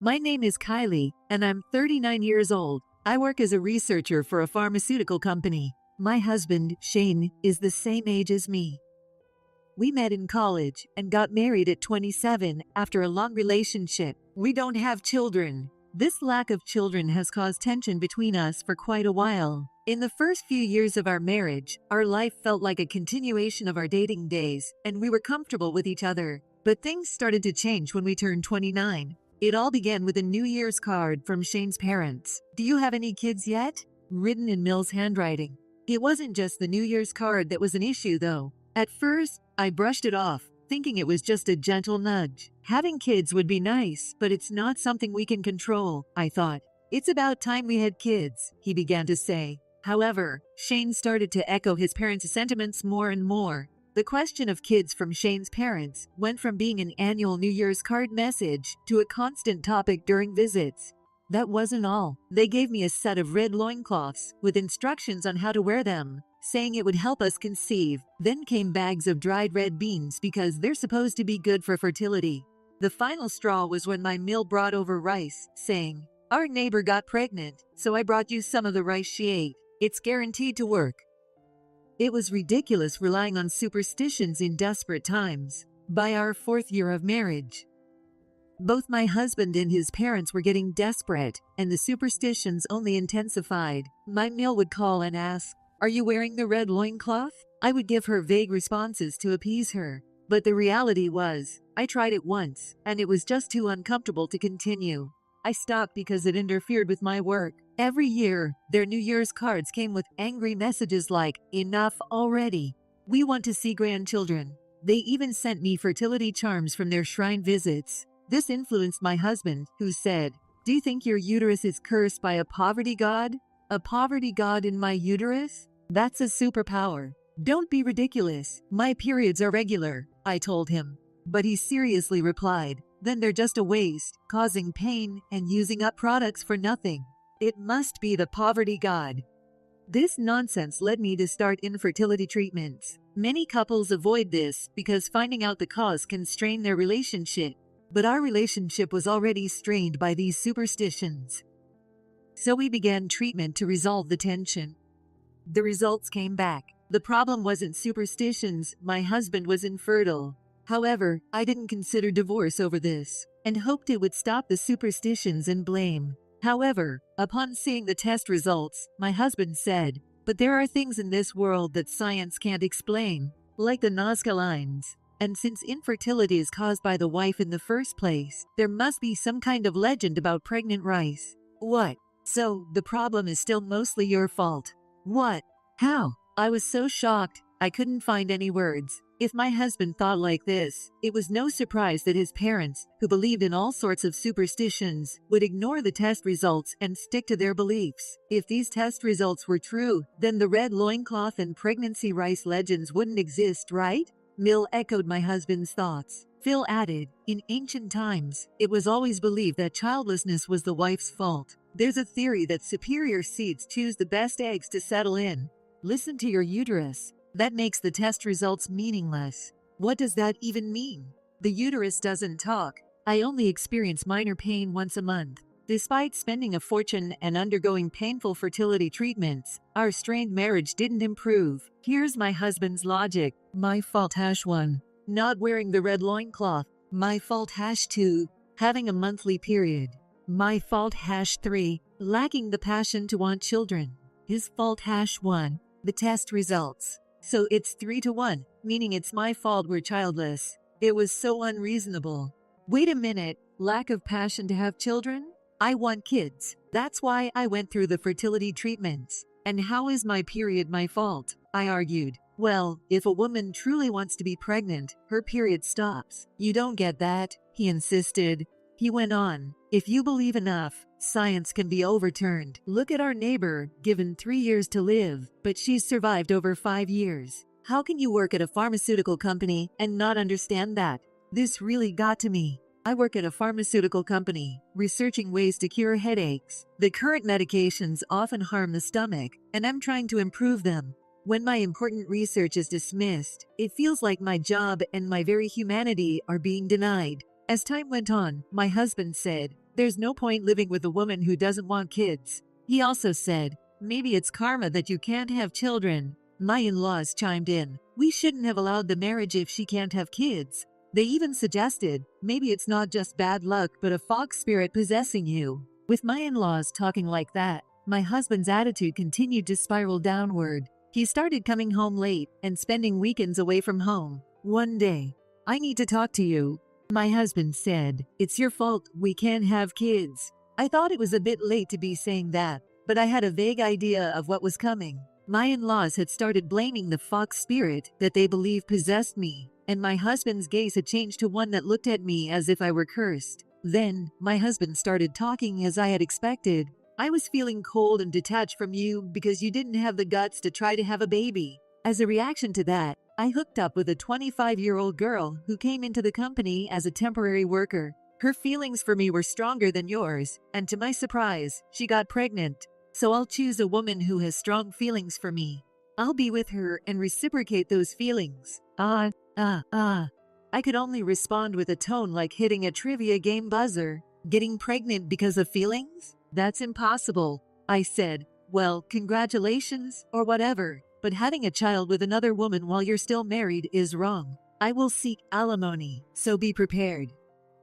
My name is Kylie, and I'm 39 years old. I work as a researcher for a pharmaceutical company. My husband, Shane, is the same age as me. We met in college and got married at 27 after a long relationship. We don't have children. This lack of children has caused tension between us for quite a while. In the first few years of our marriage, our life felt like a continuation of our dating days, and we were comfortable with each other. But things started to change when we turned 29. It all began with a New Year's card from Shane's parents. "Do you have any kids yet?" Written in Mill's handwriting. It wasn't just the New Year's card that was an issue, though. At first, I brushed it off, thinking it was just a gentle nudge. Having kids would be nice, but it's not something we can control, I thought. "It's about time we had kids," he began to say. However, Shane started to echo his parents' sentiments more and more. The question of kids from Shane's parents went from being an annual New Year's card message to a constant topic during visits. That wasn't all. They gave me a set of red loincloths with instructions on how to wear them, saying it would help us conceive. Then came bags of dried red beans because they're supposed to be good for fertility. The final straw was when my mill brought over rice, saying, "Our neighbor got pregnant, so I brought you some of the rice she ate. It's guaranteed to work." It was ridiculous relying on superstitions in desperate times. By our 4th year of marriage, both my husband and his parents were getting desperate, and the superstitions only intensified. My mill would call and ask, "Are you wearing the red loincloth?" I would give her vague responses to appease her. But the reality was, I tried it once, and it was just too uncomfortable to continue. I stopped because it interfered with my work. Every year, their New Year's cards came with angry messages like, "Enough already. We want to see grandchildren." They even sent me fertility charms from their shrine visits. This influenced my husband, who said, "Do you think your uterus is cursed by a poverty god?" "A poverty god in my uterus? That's a superpower. Don't be ridiculous. My periods are regular," I told him. But he seriously replied, "Then they're just a waste, causing pain and using up products for nothing. It must be the poverty god." This nonsense led me to start infertility treatments. Many couples avoid this because finding out the cause can strain their relationship. But our relationship was already strained by these superstitions. So we began treatment to resolve the tension. The results came back. The problem wasn't superstitions, my husband was infertile. However, I didn't consider divorce over this, and hoped it would stop the superstitions and blame. However, upon seeing the test results, my husband said, "But there are things in this world that science can't explain, like the Nazca lines. And since infertility is caused by the wife in the first place, there must be some kind of legend about pregnant rice." "What? So, the problem is still mostly your fault?" "What? How?" I was so shocked, I couldn't find any words. If my husband thought like this, it was no surprise that his parents, who believed in all sorts of superstitions, would ignore the test results and stick to their beliefs. If these test results were true, then the red loincloth and pregnancy rice legends wouldn't exist, right? Mill echoed my husband's thoughts. Phil added, "In ancient times, it was always believed that childlessness was the wife's fault. There's a theory that superior seeds choose the best eggs to settle in. Listen to your uterus. That makes the test results meaningless." What does that even mean? The uterus doesn't talk. I only experience minor pain once a month. Despite spending a fortune and undergoing painful fertility treatments, our strained marriage didn't improve. Here's my husband's logic. My fault #1. Not wearing the red loincloth. My fault #2. Having a monthly period. My fault #3. Lacking the passion to want children. His fault #1. The test results. So it's 3-1, meaning it's my fault we're childless. It was so unreasonable. Wait a minute, lack of passion to have children? I want kids. That's why I went through the fertility treatments. And how is my period my fault? I argued. Well, if a woman truly wants to be pregnant, her period stops. You don't get that, he insisted. He went on, "If you believe enough, science can be overturned. Look at our neighbor, given 3 years to live, but she's survived over 5 years. How can you work at a pharmaceutical company and not understand that?" This really got to me. I work at a pharmaceutical company, researching ways to cure headaches. The current medications often harm the stomach, and I'm trying to improve them. When my important research is dismissed, it feels like my job and my very humanity are being denied. As time went on, my husband said, There's no point living with a woman who doesn't want kids. He also said, maybe it's karma that you can't have children. My in-laws chimed in. We shouldn't have allowed the marriage if she can't have kids. They even suggested, maybe it's not just bad luck but a fox spirit possessing you. With my in-laws talking like that, my husband's attitude continued to spiral downward. He started coming home late and spending weekends away from home. One day, I need to talk to you. My husband said, it's your fault we can't have kids. I thought it was a bit late to be saying that, but I had a vague idea of what was coming. My in-laws had started blaming the fox spirit that they believed possessed me, and my husband's gaze had changed to one that looked at me as if I were cursed. Then, my husband started talking as I had expected. I was feeling cold and detached from you because you didn't have the guts to try to have a baby. As a reaction to that, I hooked up with a 25-year-old girl who came into the company as a temporary worker. Her feelings for me were stronger than yours, and to my surprise, she got pregnant. So I'll choose a woman who has strong feelings for me. I'll be with her and reciprocate those feelings. I could only respond with a tone like hitting a trivia game buzzer. Getting pregnant because of feelings? That's impossible. I said, well, congratulations, or whatever, but having a child with another woman while you're still married is wrong. I will seek alimony, so be prepared.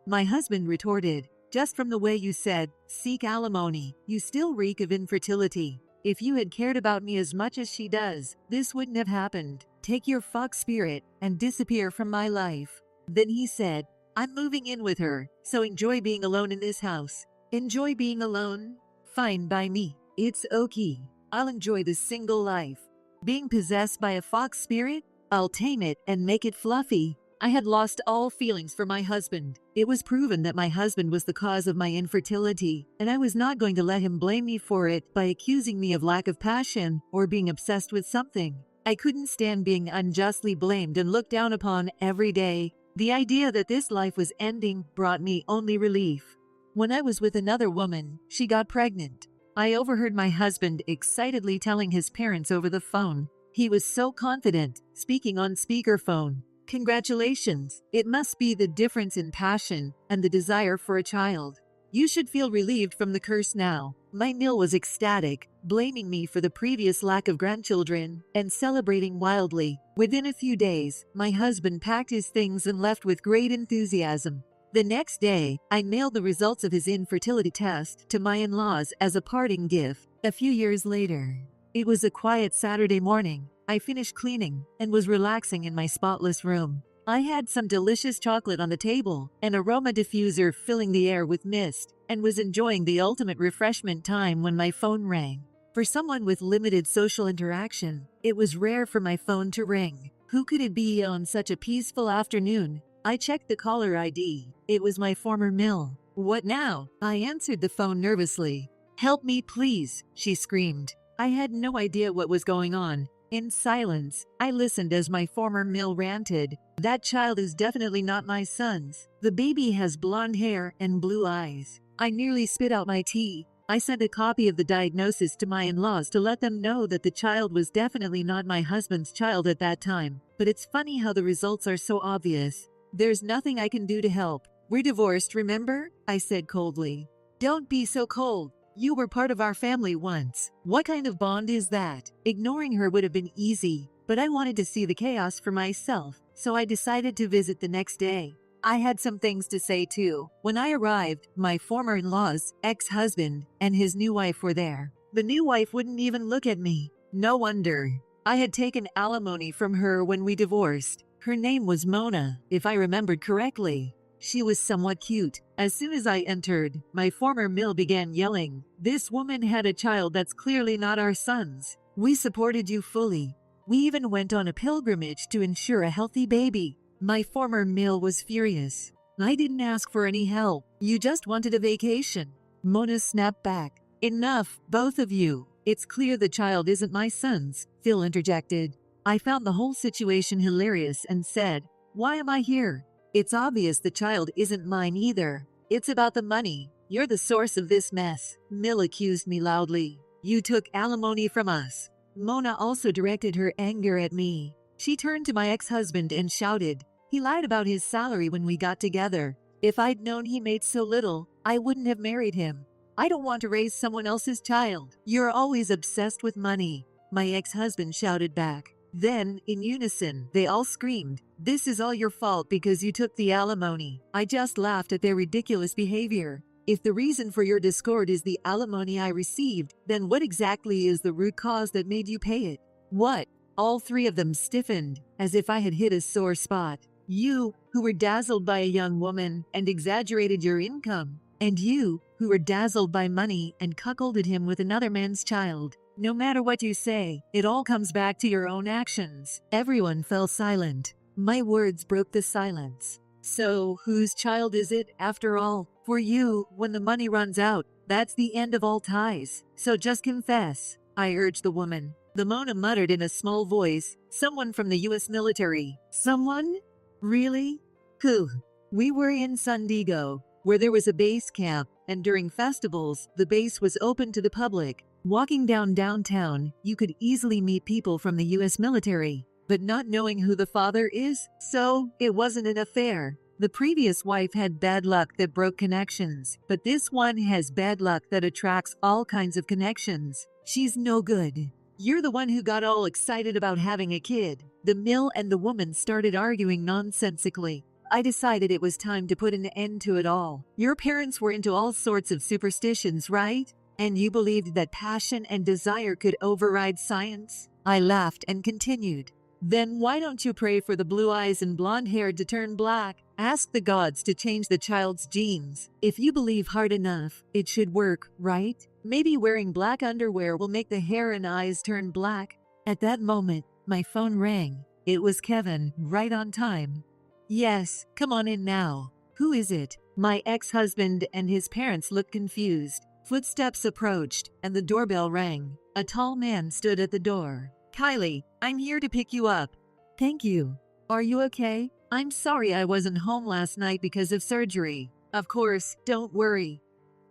My husband retorted, just from the way you said, seek alimony, you still reek of infertility. If you had cared about me as much as she does, this wouldn't have happened. Take your fox spirit and disappear from my life. Then he said, I'm moving in with her, so enjoy being alone in this house. Enjoy being alone? Fine by me. It's okay. I'll enjoy the single life. Being possessed by a fox spirit? I'll tame it and make it fluffy. I had lost all feelings for my husband. It was proven that my husband was the cause of my infertility, and I was not going to let him blame me for it by accusing me of lack of passion or being obsessed with something. I couldn't stand being unjustly blamed and looked down upon every day. The idea that this life was ending brought me only relief. When I was with another woman, she got pregnant. I overheard my husband excitedly telling his parents over the phone. He was so confident, speaking on speakerphone. Congratulations. It must be the difference in passion and the desire for a child. You should feel relieved from the curse now. My Mill was ecstatic, blaming me for the previous lack of grandchildren and celebrating wildly. Within a few days, my husband packed his things and left with great enthusiasm. The next day, I mailed the results of his infertility test to my in-laws as a parting gift. A few years later, it was a quiet Saturday morning. I finished cleaning and was relaxing in my spotless room. I had some delicious chocolate on the table, an aroma diffuser filling the air with mist, and was enjoying the ultimate refreshment time when my phone rang. For someone with limited social interaction, it was rare for my phone to ring. Who could it be on such a peaceful afternoon? I checked the caller ID. It was my former Mill. What now? I answered the phone nervously. Help me, please, she screamed. I had no idea what was going on. In silence, I listened as my former Mill ranted. That child is definitely not my son's. The baby has blonde hair and blue eyes. I nearly spit out my tea. I sent a copy of the diagnosis to my in-laws to let them know that the child was definitely not my husband's child at that time. But it's funny how the results are so obvious. There's nothing I can do to help. We're divorced, remember? I said coldly. Don't be so cold. You were part of our family once. What kind of bond is that? Ignoring her would have been easy, but I wanted to see the chaos for myself, so I decided to visit the next day. I had some things to say too. When I arrived, my former in-law's ex-husband and his new wife were there. The new wife wouldn't even look at me. No wonder. I had taken alimony from her when we divorced. Her name was Mona, if I remembered correctly. She was somewhat cute. As soon as I entered, my former Mill began yelling, "This woman had a child that's clearly not our son's. We supported you fully. We even went on a pilgrimage to ensure a healthy baby." My former Mill was furious. "I didn't ask for any help. You just wanted a vacation." Mona snapped back. "Enough, both of you. It's clear the child isn't my son's," Phil interjected. I found the whole situation hilarious and said, "Why am I here? It's obvious the child isn't mine either. It's about the money. You're the source of this mess." Mill accused me loudly. "You took alimony from us." Mona also directed her anger at me. She turned to my ex-husband and shouted, "He lied about his salary when we got together. If I'd known he made so little, I wouldn't have married him. I don't want to raise someone else's child. You're always obsessed with money, my ex-husband shouted back. Then, in unison, they all screamed, "This is all your fault because you took the alimony." I just laughed at their ridiculous behavior. If the reason for your discord is the alimony I received, then what exactly is the root cause that made you pay it? What? All three of them stiffened, as if I had hit a sore spot. You, who were dazzled by a young woman and exaggerated your income. And you, who were dazzled by money and cuckolded him with another man's child. No matter what you say, it all comes back to your own actions. Everyone fell silent. My words broke the silence. So, whose child is it, after all? For you, when the money runs out, that's the end of all ties. So just confess, I urged the woman. The Mona muttered in a small voice, "Someone from the U.S. military." Someone? Really? Who? We were in San Diego, where there was a base camp, and during festivals, the base was open to the public. Walking downtown, you could easily meet people from the U.S. military, but not knowing who the father is, so it wasn't an affair. The previous wife had bad luck that broke connections, but this one has bad luck that attracts all kinds of connections. She's no good. You're the one who got all excited about having a kid. The mill and the woman started arguing nonsensically. I decided it was time to put an end to it all. Your parents were into all sorts of superstitions, right? And you believed that passion and desire could override science? I laughed and continued. Then why don't you pray for the blue eyes and blonde hair to turn black? Ask the gods to change the child's genes. If you believe hard enough, it should work, right? Maybe wearing black underwear will make the hair and eyes turn black. At that moment, my phone rang. It was Kevin, right on time. Yes, come on in now. Who is it? My ex-husband and his parents looked confused. Footsteps approached, and the doorbell rang. A tall man stood at the door. Kylie, I'm here to pick you up. Thank you. Are you okay? I'm sorry I wasn't home last night because of surgery. Of course, don't worry.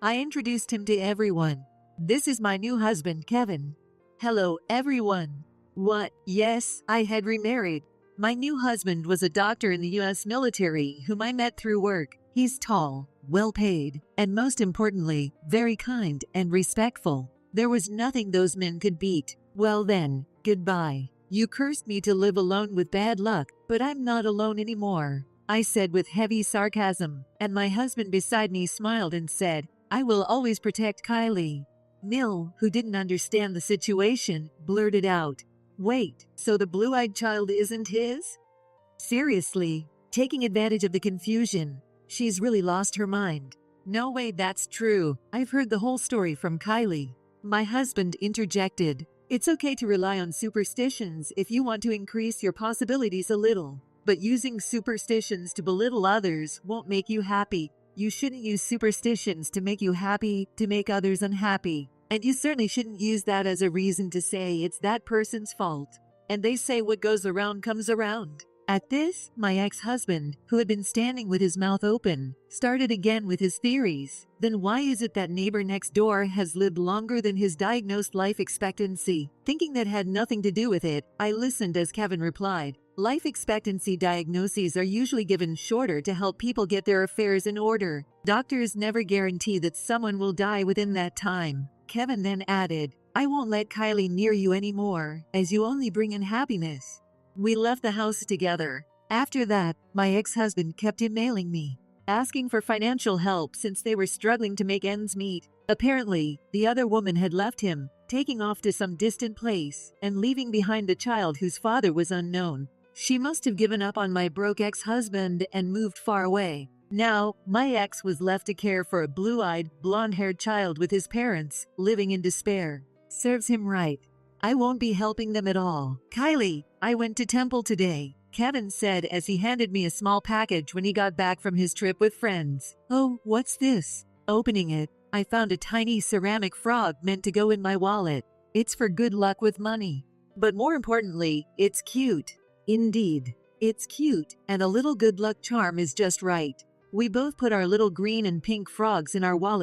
I introduced him to everyone. This is my new husband, Kevin. Hello, everyone. What? Yes, I had remarried. My new husband was a doctor in the U.S. military whom I met through work. He's tall, well-paid, and most importantly, very kind and respectful. There was nothing those men could beat. Well then, goodbye. You cursed me to live alone with bad luck, but I'm not alone anymore, I said with heavy sarcasm, and my husband beside me smiled and said, I will always protect Kylie. Mill, who didn't understand the situation, blurted out, Wait, so the blue-eyed child isn't his? Seriously, taking advantage of the confusion, she's really lost her mind. No way that's true. I've heard the whole story from Kylie. My husband interjected. It's okay to rely on superstitions if you want to increase your possibilities a little. But using superstitions to belittle others won't make you happy. You shouldn't use superstitions to make you happy, to make others unhappy. And you certainly shouldn't use that as a reason to say it's that person's fault. And they say what goes around comes around. At this, my ex-husband, who had been standing with his mouth open, started again with his theories. Then why is it that neighbor next door has lived longer than his diagnosed life expectancy? Thinking that had nothing to do with it, I listened as Kevin replied, Life expectancy diagnoses are usually given shorter to help people get their affairs in order. Doctors never guarantee that someone will die within that time. Kevin then added, I won't let Kylie near you anymore, as you only bring in happiness. We left the house together. After that, my ex-husband kept emailing me, asking for financial help since they were struggling to make ends meet. Apparently, the other woman had left him, taking off to some distant place, and leaving behind a child whose father was unknown. She must have given up on my broke ex-husband and moved far away. Now, my ex was left to care for a blue-eyed, blonde-haired child with his parents, living in despair. Serves him right. I won't be helping them at all. Kylie, I went to temple today, Kevin said as he handed me a small package when he got back from his trip with friends. Oh, what's this? Opening it, I found a tiny ceramic frog meant to go in my wallet. It's for good luck with money. But more importantly, it's cute. Indeed, it's cute, and a little good luck charm is just right. We both put our little green and pink frogs in our wallet.